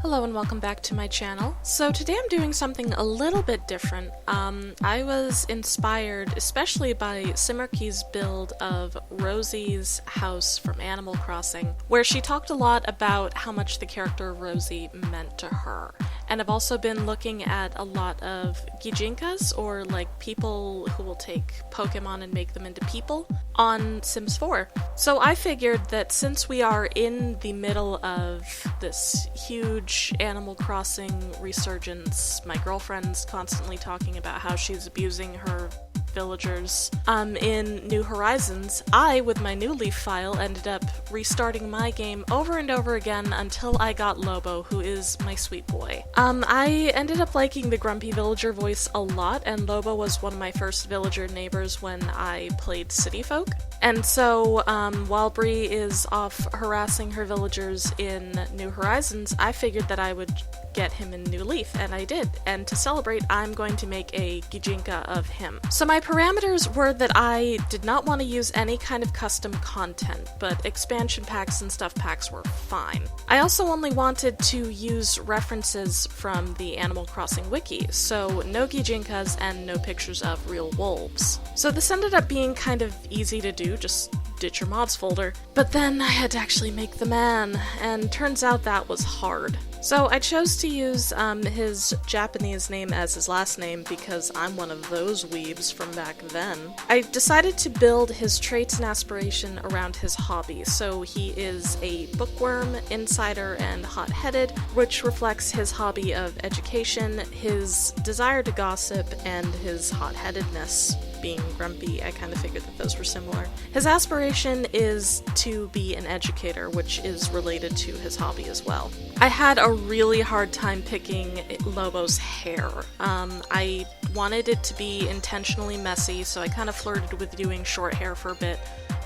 Hello and welcome back to my channel. So today I'm doing something a little bit different. I was inspired especially by Simmerkey's build of Rosie's house from Animal Crossing, where she talked a lot about how much the character Rosie meant to her. And I've also been looking at a lot of Gijinkas, or like people who will take Pokemon and make them into people, on Sims 4. So I figured that since we are in the middle of this huge Animal Crossing resurgence, my girlfriend's constantly talking about how she's abusing her villagers in New Horizons, I, with my new Leaf file, ended up restarting my game over and over again until I got Lobo, who is my sweet boy. I ended up liking the grumpy villager voice a lot, and Lobo was one of my first villager neighbors when I played City Folk. And so, while Bree is off harassing her villagers in New Horizons, I figured that I would get him in New Leaf, and I did. And to celebrate, I'm going to make a Gijinka of him. So my parameters were that I did not want to use any kind of custom content, but expansion packs and stuff packs were fine. I also only wanted to use references from the Animal Crossing wiki, so no Gijinkas and no pictures of real wolves. So this ended up being kind of easy to do, just ditch your mods folder. But then I had to actually make the man, and turns out that was hard. So I chose to use his Japanese name as his last name because I'm one of those weebs from back then. I decided to build his traits and aspiration around his hobby. So he is a bookworm, insider, and hot-headed, which reflects his hobby of education, his desire to gossip, and his hot-headedness. Being grumpy, I kind of figured that those were similar. His aspiration is to be an educator, which is related to his hobby as well. I had a really hard time picking Lobo's hair. I wanted it to be intentionally messy, so I kind of flirted with doing short hair for a bit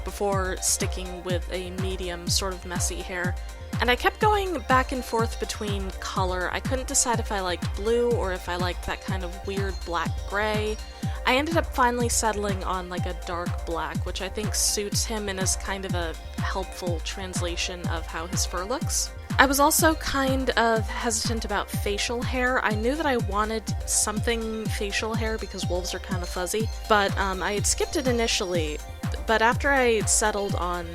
before sticking with a medium sort of messy hair. And I kept going back and forth between color. I couldn't decide if I liked blue or if I liked that kind of weird black-gray. I ended up finally settling on like a dark black, which I think suits him and is kind of a helpful translation of how his fur looks. I was also kind of hesitant about facial hair. I knew that I wanted something facial hair because wolves are kind of fuzzy, but I had skipped it initially. But after I settled on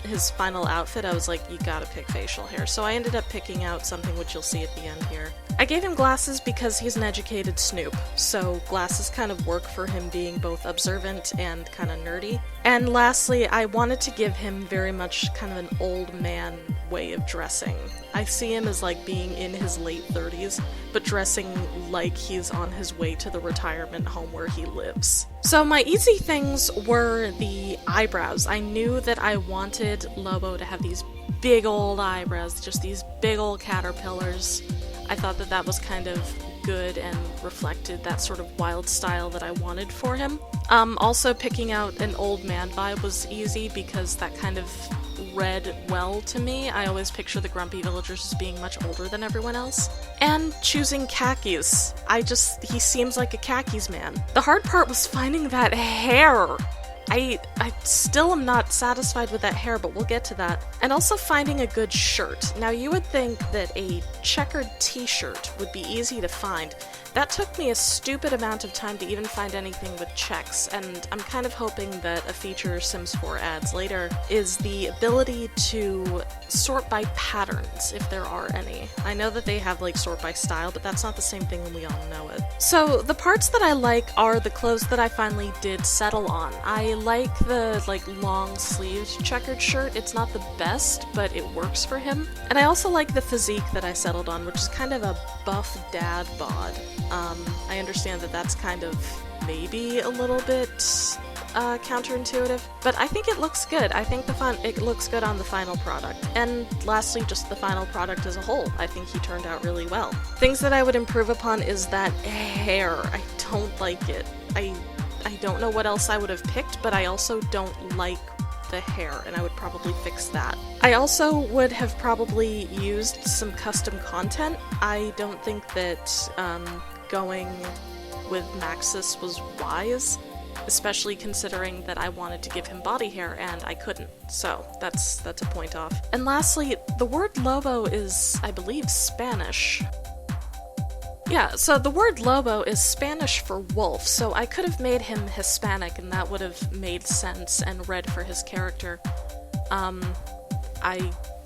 his final outfit, I was like, you gotta pick facial hair. So I ended up picking out something which you'll see at the end here. I gave him glasses because he's an educated snoop, so glasses kind of work for him being both observant and kind of nerdy. And lastly, I wanted to give him very much kind of an old man way of dressing. I see him as like being in his late 30s, but dressing like he's on his way to the retirement home where he lives. So my easy things were the eyebrows. I knew that I wanted Lobo to have these big old eyebrows, just these big old caterpillars. I thought that that was kind of good and reflected that sort of wild style that I wanted for him. Also picking out an old man vibe was easy because that kind of read well to me. I always picture the grumpy villagers as being much older than everyone else. And choosing khakis. He seems like a khakis man. The hard part was finding that hair. I still am not satisfied with that hair, but we'll get to that. And also finding a good shirt. Now you would think that a checkered t-shirt would be easy to find. That took me a stupid amount of time to even find anything with checks, and I'm kind of hoping that a feature Sims 4 adds later is the ability to sort by patterns, if there are any. I know that they have like sort by style, but that's not the same thing and we all know it. So the parts that I like are the clothes that I finally did settle on. I like the like long sleeved checkered shirt. It's not the best, but it works for him. And I also like the physique that I settled on, which is kind of a buff dad bod. I understand that that's kind of maybe a little bit counterintuitive, but I think it looks good. I think it looks good on the final product. And lastly, just the final product as a whole. I think he turned out really well. Things that I would improve upon is that hair. I don't like it. I don't know what else I would have picked, but I also don't like the hair, and I would probably fix that. I also would have probably used some custom content. I don't think that going with Maxis was wise. especially considering that I wanted to give him body hair and I couldn't. So that's a point off. And lastly, the word Lobo is, I believe, Spanish. Yeah, so the word Lobo is Spanish for wolf, so I could have made him Hispanic and that would have made sense and read for his character.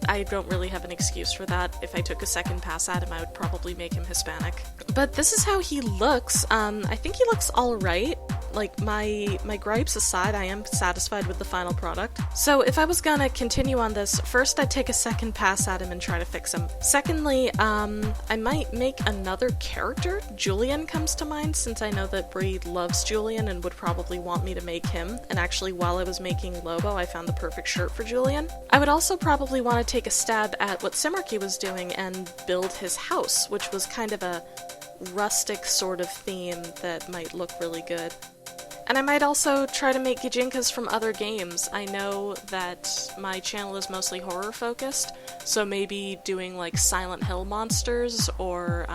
I don't really have an excuse for that. If I took a second pass at him, I would probably make him Hispanic. But this is how he looks. I think he looks alright. Like, my gripes aside, I am satisfied with the final product. So if I was gonna continue on this, first I'd take a second pass at him and try to fix him. Secondly, I might make another character. Julian comes to mind, since I know that Bree loves Julian and would probably want me to make him. And actually, while I was making Lobo, I found the perfect shirt for Julian. I would also probably want to take a stab at what Simurky was doing and build his house, which was kind of a rustic sort of theme that might look really good. And I might also try to make Gijinkas from other games. I know that my channel is mostly horror focused, so maybe doing like Silent Hill monsters or,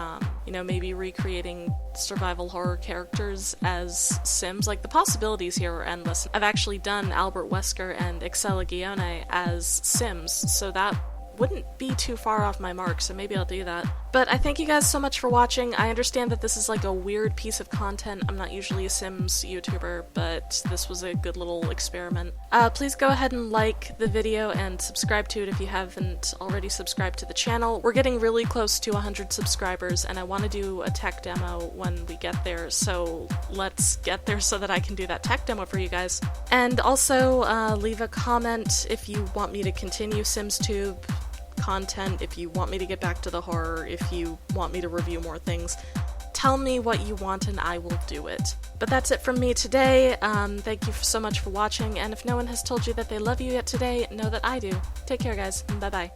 you know, maybe recreating survival horror characters as Sims. Like, the possibilities here are endless. I've actually done Albert Wesker and Excella Guione as Sims, so that wouldn't be too far off my mark, so maybe I'll do that. But I thank you guys so much for watching. I understand that this is like a weird piece of content. I'm not usually a Sims YouTuber, but this was a good little experiment. Please go ahead and like the video and subscribe to it if you haven't already subscribed to the channel. We're getting really close to 100 subscribers, and I want to do a tech demo when we get there, so let's get there so that I can do that tech demo for you guys. And also, leave a comment if you want me to continue SimsTube content, if you want me to get back to the horror, if you want me to review more things. Tell me what you want and I will do it. But that's it from me today. Thank you so much for watching, and if no one has told you that they love you yet today, know that I do. Take care, guys. Bye-bye.